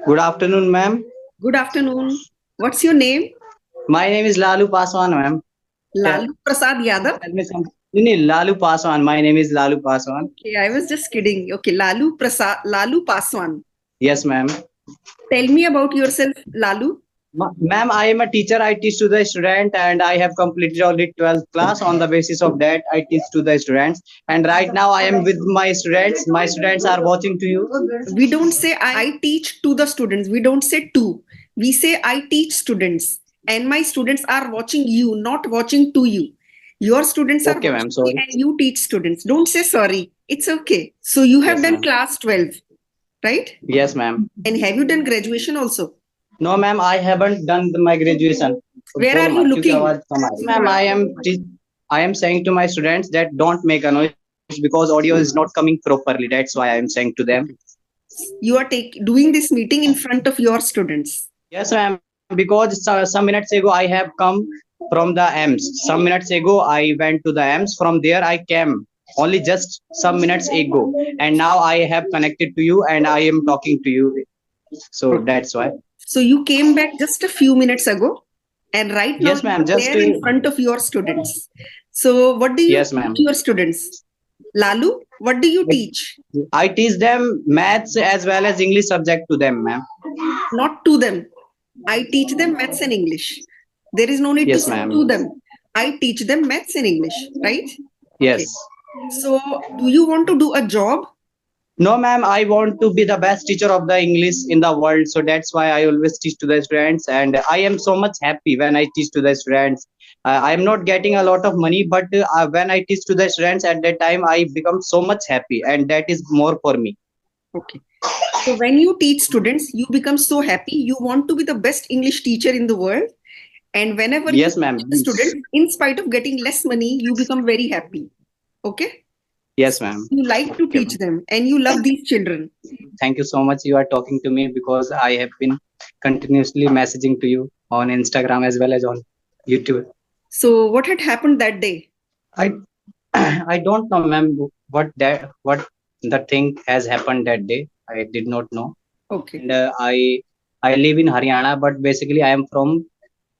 Good afternoon, ma'am. Good afternoon. What's your name? My name is Lalu Paswan, ma'am. Tell, Lalu Prasad Yadav. tell me something. No, Lalu Paswan. My name is Lalu Paswan. Okay, I was just kidding. Okay, Lalu Prasad, Lalu Paswan. Yes, ma'am. Tell me about yourself, Lalu. Ma'am, I am a teacher. I teach to the student, and I have completed only 12th class. On the basis of that, I teach to the students. And right now, I am with my students. My students are watching to you. We don't say I teach to the students. We don't say to. We say I teach students. And my students are watching you, not watching to you. Your students are Okay, ma'am. watching me Sorry. and you teach students. Don't say sorry. It's okay. So you have Yes, done ma'am. class 12, right? Yes, ma'am. And have you done graduation also? No, ma'am. I haven't done my graduation. Where बोलो are you मत क्योंकि looking? आवाज कम आ रही है. Ma'am, I am saying to my students that don't make a noise because audio is not coming properly. That's why I am saying to them. Okay. You are doing this meeting in front of your students. Yes, ma'am. Because some minutes ago I have come from the AMS. Some minutes ago I went to the AMS. From there I came only just some minutes ago, and now I have connected to you and I am talking to you. So Okay. that's why. So you came back just a few minutes ago, and right now Yes, you ma'am. are Just there in front of your students. So what do you yes, teach ma'am. your students? Lalu, what do you teach? I teach them maths as well as English subject to them, ma'am. Not to them. I teach them maths and English. There is no need to Yes, say ma'am. to them. I teach them maths and English, right? Yes. Okay. So do you want to do a job? No, ma'am, I want to be the best teacher of the English in the world. So that's why I always teach to the students. And I am so much happy when I teach to the students. I am not getting a lot of money, but when I teach to the students at that time, I become so much happy. And that is more for me. Okay. So when you teach students, you become so happy. You want to be the best English teacher in the world. And whenever you Yes, ma'am. teach the students, in spite of getting less money, you become very happy. Okay. Yes, ma'am. You like to Okay, teach ma'am. them and you love these children. Thank you so much. You are talking to me because I have been continuously messaging to you on Instagram as well as on YouTube. So what had happened that day? I I don't know, ma'am, what the thing has happened that day. I did not know. Okay. And I live in Haryana, but basically I am from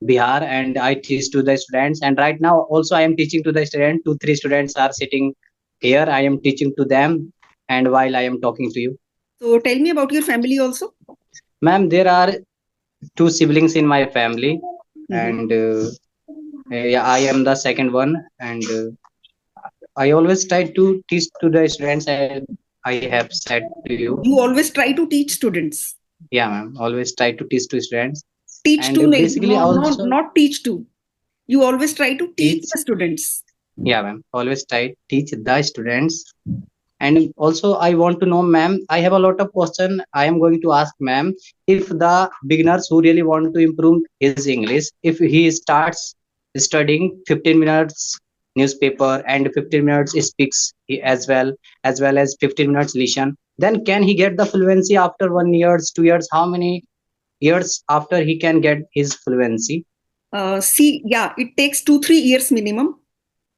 Bihar and I teach to the students. And right now also I am teaching to the students. Two, three students are sitting here. I am teaching to them, and while I am talking to you, So tell me about your family also. ma'am, there are two siblings in my family, Mhm. and yeah, I am the second one, and I always try to teach to the students. I have said to you, You always try to teach students. yeah, ma'am. Always try to teach to students, Teach and to basically no, no, also not teach to. You always try to teach teach. the students. Yeah, ma'am. Always try teach the students. And also, I want to know, ma'am. I have a lot of question. I am going to ask, ma'am, if the beginners who really want to improve his English, if he starts studying 15 minutes newspaper and 15 minutes speaks as well as 15 minutes listen, then can he get the fluency after 1 years, 2 years? How many years after he can get his fluency? See, yeah, it takes 2, 3 years minimum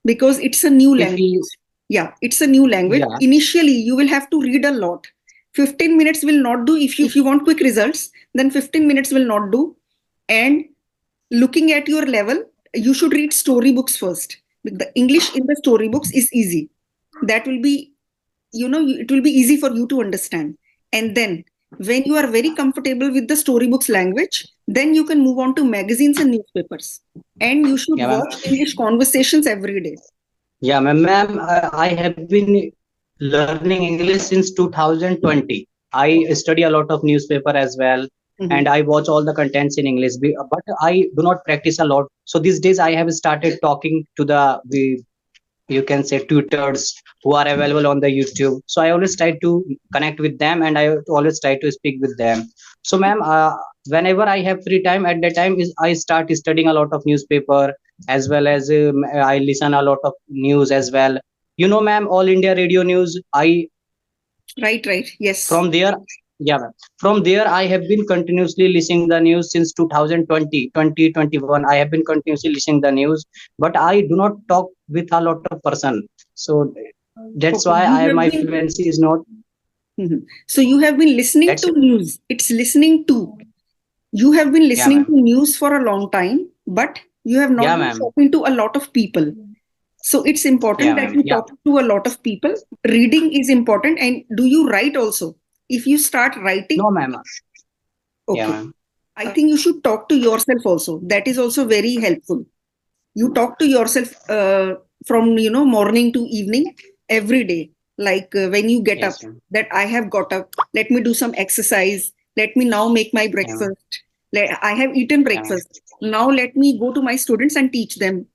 because it's a new If language. he, Yeah, it's a new language. yeah, Initially, you will have to read a lot. 15 minutes will not do. If you want quick results, then 15 minutes will not do. And looking at your level, you should read storybooks first. The English in the storybooks is easy. That will be, it will be easy for you to understand. And then, when you are very comfortable with the storybooks language, then you can move on to magazines and newspapers. And you should yeah, ma'am. watch English conversations every day. Yeah, ma'am, I have been learning English since 2020. I study a lot of newspaper as well, and Mhm. I watch all the contents in English, but I do not practice a lot. So these days I have started talking to the you can say tutors who are available on the YouTube. So I always try to connect with them, and I always try to speak with them. So, ma'am, whenever I have free time, at that time is I start studying a lot of newspaper as well as I listen a lot of news as well. You know, ma'am, All India Radio News. I Right, right. Yes. from there, yeah, ma'am. From there I have been continuously listening the news since 2020, 2021. I have been continuously listening the news, but I do not talk with a lot of person. So that's Okay. why You I have my been fluency is not. So you have been listening That's to news. It's listening to. You have been yeah, listening ma'am. to news for a long time, but you have not Yeah, been ma'am. talking to a lot of people. So it's important Yeah, that ma'am. you Yeah. talk to a lot of people. Reading is important. And do you write also? If you start writing, No, ma'am. Yeah, okay. ma'am. I think you should talk to yourself also. That is also very helpful. You talk to yourself from morning to evening every day. Like when you get up, Yes, ma'am. that I have got up. Let me do some exercise. Let me now make my Yeah, ma'am. breakfast. I have eaten Yeah, ma'am. breakfast. Now let me go to my students and teach them.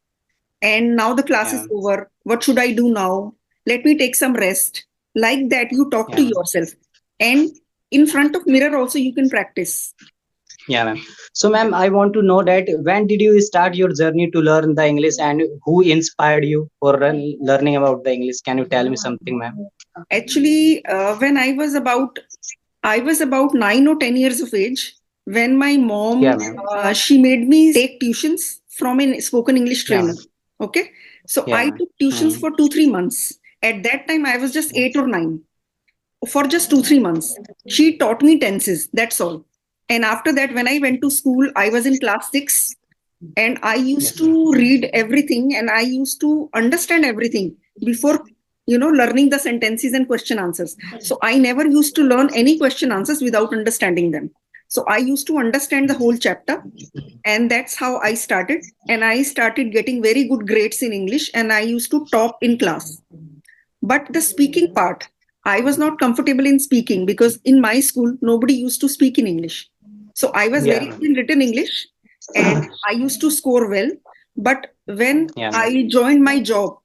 And now the class Yeah, is ma'am. over. What should I do now? Let me take some rest. Like that, you talk to Yeah, ma'am. yourself. And in front of mirror also you can practice. Yeah, ma'am. So, ma'am, I want to know that when did you start your journey to learn the English and who inspired you for learning about the English? Can you tell me something, ma'am? Actually, when I was about 9 or 10 years of age when my Yeah, mom ma'am. she made me take tuitions from a spoken English Yeah, trainer. ma'am. Okay, so Yeah, I ma'am. took tuitions Hmm. for 2-3 months. At that time, I was just 8 or 9. For just 2-3 months, she taught me tenses. That's all. And after that, when I went to school, I was in class 6, and I used Yes, ma'am. to read everything and I used to understand everything before learning the sentences and question answers. So I never used to learn any question answers without understanding them. So I used to understand the whole chapter, and that's how I started. And I started getting very good grades in English, and I used to top in class. But the speaking part, I was not comfortable in speaking because in my school, nobody used to speak in English. So I was Yeah, very ma'am. good in written English and I used to score well. But when Yeah, ma'am. I joined my job,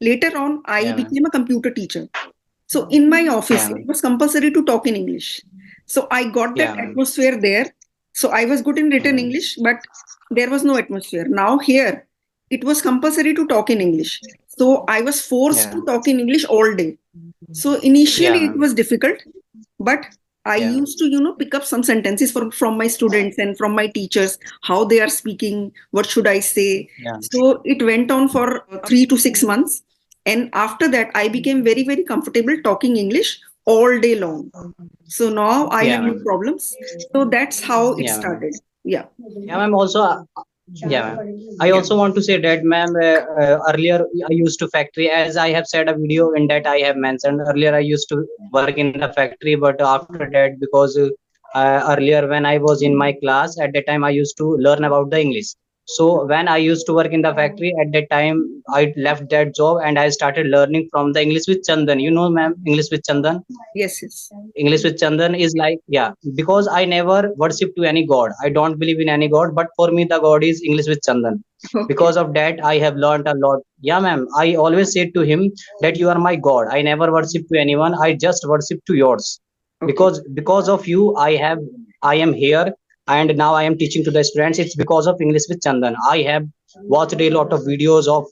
later on, I Yeah, ma'am. became a computer teacher. So in my office, Yeah, it ma'am. was compulsory to talk in English. So I got that Yeah, ma'am. atmosphere there. So I was good in written Hmm. English, but there was no atmosphere. Now here, it was compulsory to talk in English. So I was forced Yeah. to talk in English all day. So Yeah, initially it ma'am. was difficult, but I Yeah, ma'am. used to, pick up some sentences from my students and from my teachers, how they are speaking, what should I say. Yeah. So it went on for 3 to 6 months. And after that, I became very, very comfortable talking English all day long. So now I Yeah, have no ma'am. problems. So that's how it Yeah, ma'am. started. Yeah. Yeah, ma'am. Also, yeah, ma'am. I also want to say that, ma'am, earlier I used to factory, as I have said a video in that I have mentioned earlier, I used to work in the factory, but after that, because earlier when I was in my class, at that time I used to learn about the English. So when I used to work in the factory, at that time I left that job and I started learning from the English with Chandan. You know, ma'am, English with Chandan. Yes, yes. English with Chandan is like, yeah, because I never worship to any god. I don't believe in any god, but for me, the god is English with Chandan. Okay. Because of that, I have learned a lot. Yeah, ma'am. I always say to him that you are my god. I never worship to anyone. I just worship to yours. Okay. Because of you, I am here, and now I am teaching to the students. It's because of English with Chandan. I have watched a lot of videos of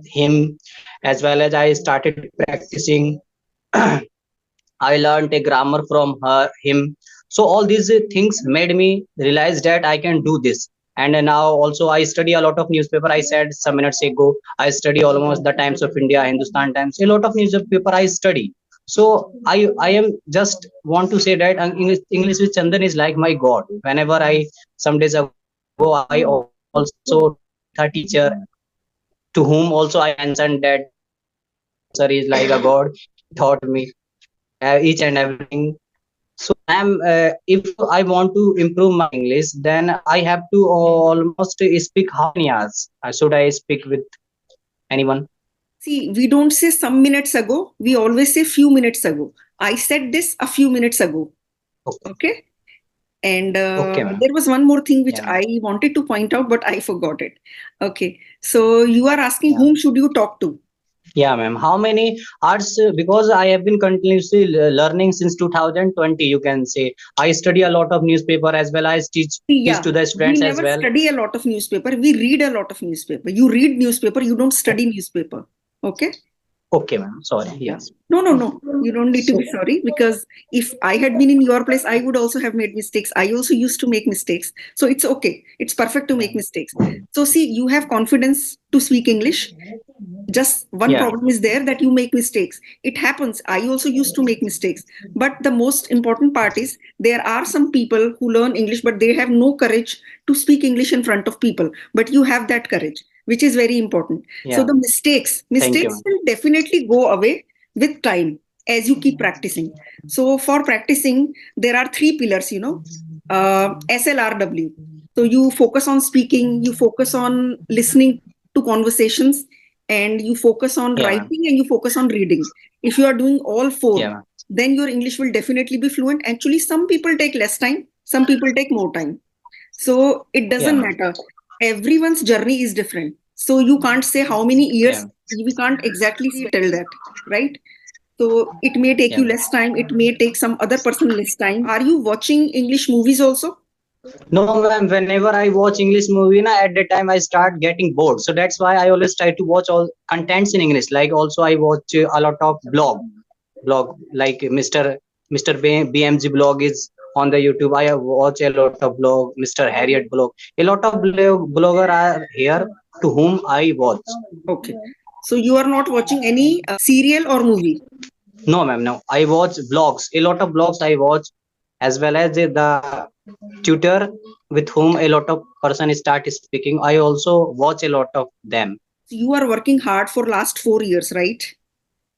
him, as well as I started practicing. I learned a grammar from him. So all these things made me realize that I can do this. And now also I study a lot of newspaper. I said some minutes ago, I study almost the Times of India, Hindustan Times, a lot of newspaper I study. So I am just want to say that English with Chandan is like my God. Whenever I some days ago I also talked with a teacher to whom also I mentioned that sir is like a God. He taught me each and everything. So, ma'am, if I want to improve my English, then I have to almost speak how many hours? Should I speak with anyone? See, we don't say some minutes ago, we always say few minutes ago. I said this a few minutes ago. Okay, Okay. And okay, ma'am. there was one more thing which Yeah, ma'am. I wanted to point out, but I forgot it. Okay. So you are asking Yeah, whom should you talk to? yeah, ma'am. How many hours? Because I have been continuously learning since 2020. You can say I study a lot of newspaper as well as teach Yeah, to the we students as never well. study a lot of newspaper. We read a lot of newspaper. You read newspaper, you don't study newspaper. Okay. Okay, ma'am. Sorry. Yeah. Yes. No, no, no. You don't need to So be sorry because if I had been in your place, I would also have made mistakes. I also used to make mistakes. So it's okay. It's perfect to yeah, make mistakes. So see, you have confidence to speak English. Just one Yeah. problem is there, that you make mistakes. It happens. I also used to make mistakes. But the most important part is, there are some people who learn English, but they have no courage to speak English in front of people. But you have that courage, which is very important. So Yeah. the mistakes, Thank you, mistakes ma'am. will definitely go away with time as you keep practicing. So for practicing, there are three pillars, SLRW. So you focus on speaking, you focus on listening to conversations, and you focus on Yeah, ma'am. writing, and you focus on reading. If you are doing all Yeah, four, ma'am. then your English will definitely be fluent. Actually, some people take less time, some people take more time. So it Yeah, doesn't ma'am. matter. Everyone's journey is different. So you can't say how many Yeah. years, we can't exactly tell that, right? So it may take Yeah, you ma'am. less time, it may take some other person less time. Are you watching English movies also? No, ma'am. Whenever I watch English movie, na, at that time I start getting bored. So that's why I always try to watch all contents in English. Like also I watch a lot of blog like Mr. BMG blog is on the YouTube. I have watched a lot of blog, Mr. Harriet blog. A lot of blogger are here to whom I watch. Okay. So you are not watching any serial or movie. No, ma'am. No, I watch blogs. A lot of blogs I watch, as well as the tutor with whom a lot of person start speaking. I also watch a lot of them. You are working hard for last 4 years, right?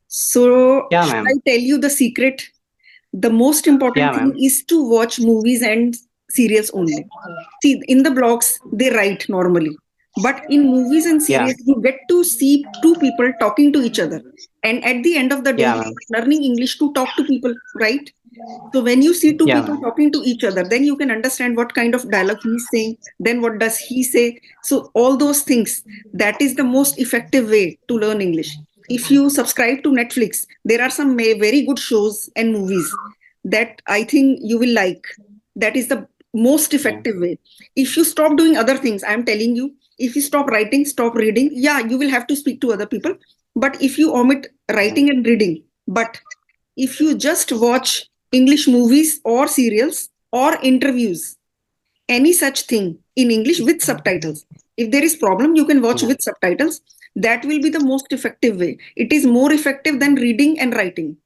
So Yeah, shall I ma'am. tell you the secret? The most Yeah, important thing ma'am. is to watch movies and serials only. See, in the blogs, they write normally. But in movies and Yeah, series, you get to see two people talking to each other. And at the end of the day, yeah, you ma'am. are learning English to talk to people, right? So when you see two Yeah, people ma'am. talking to each other, then you can understand what kind of dialogue he's saying, then what does he say. So all those things, that is the most effective way to learn English. If you subscribe to Netflix, there are some very good shows and movies that I think you will like. That is the most Yeah, effective way. If you stop doing other things, I'm telling you, if you stop writing, stop reading, yeah, you will have to speak to other people. But if you omit yeah, writing and reading, but if you just watch English movies or serials or interviews, any such thing in English with subtitles. If there is problem, you can watch yeah. with subtitles. That will be the most effective way. It is more effective than reading and writing.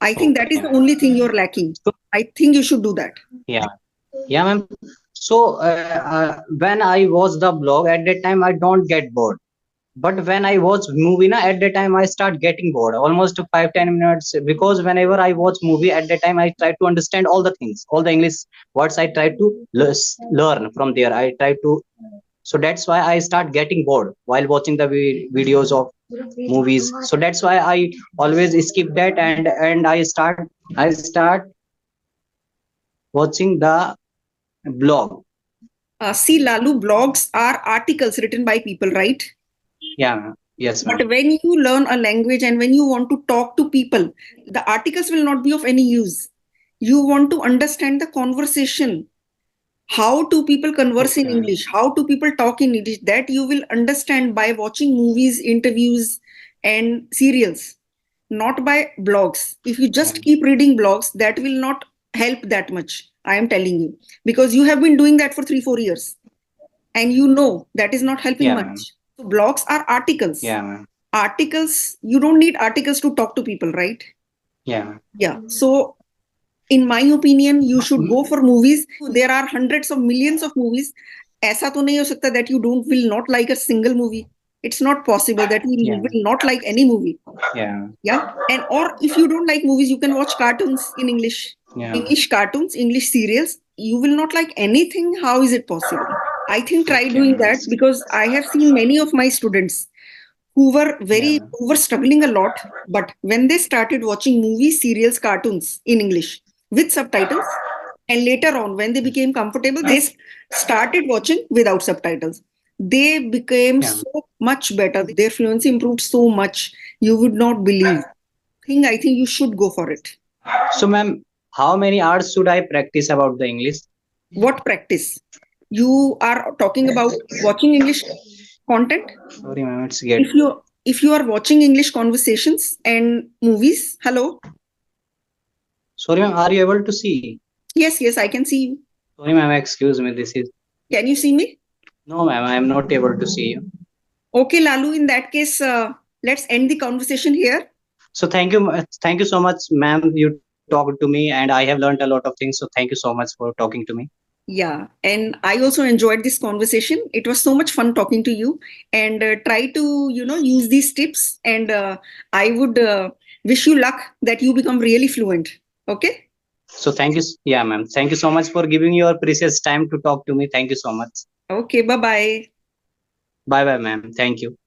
I think that is Okay. the only thing you're lacking. So, I think you should do that. yeah, yeah, ma'am. So when I watch the blog at that time, I don't get bored. But when I watch movie, na, at that time I start getting bored almost 5-10 minutes, because whenever I watch movie at that time I try to understand all the things, all the English words I try to learn from there. I try to, so that's why I start getting bored while watching the videos of movies. So that's why I always skip that, and I start watching the blog. See, Lalu, blogs are articles written by people, right? Yeah, yes, But ma'am. when you learn a language and when you want to talk to people, the articles will not be of any use. You want to understand the conversation. How do people converse in Okay, ma'am. English? How do people talk in English? That you will understand by watching movies, interviews, and serials, not by blogs. If you Yeah, just keep reading blogs, that will not help that much. I am telling you, because you have been doing that for 3, 4 years, and you know that is not helping yeah, ma'am. much. So blogs are articles. Yeah, ma'am. Articles, you don't need articles to talk to people, right? Yeah. Yeah. So in my opinion, you should Mm, go for movies. There are hundreds of millions of movies. ऐसा तो नहीं हो सकता that you don't will not like a single movie. It's not possible that you yeah, will not like any movie. yeah, Yeah. And or if you don't like movies, you can watch cartoons in English. yeah. English cartoons, English serials. You will not like anything. How is it possible? I think try Okay, doing ma'am. that, because I have seen many of my students Yeah, ma'am. who were struggling a lot, but when they started watching movies, serials, cartoons in English with subtitles, and later on when they became comfortable, they started watching without subtitles, they became Yeah. so much better. Their fluency improved so much, you would not believe. I think you should go for it. So, ma'am, how many hours should I practice about the English? What practice? You are talking about watching English content. Sorry, ma'am, it's get. If you are watching English conversations and movies, hello. Sorry, ma'am, are you able to see? Yes, I can see you. Sorry, ma'am, excuse me. This is Can you see me? no, ma'am, I am not able to see you. Okay, Lalu, in that case, let's end the conversation here. So thank you so much, ma'am. You talked to me, and I have learned a lot of things. So thank you so much for talking to me. Yeah, and I also enjoyed this conversation. It was so much fun talking to you, and try to, use these tips. And I would wish you luck that you become really fluent. Okay. So thank you, yeah, ma'am. Thank you so much for giving your precious time to talk to me. Thank you so much. Okay. Bye bye. Bye, bye, ma'am. Thank you.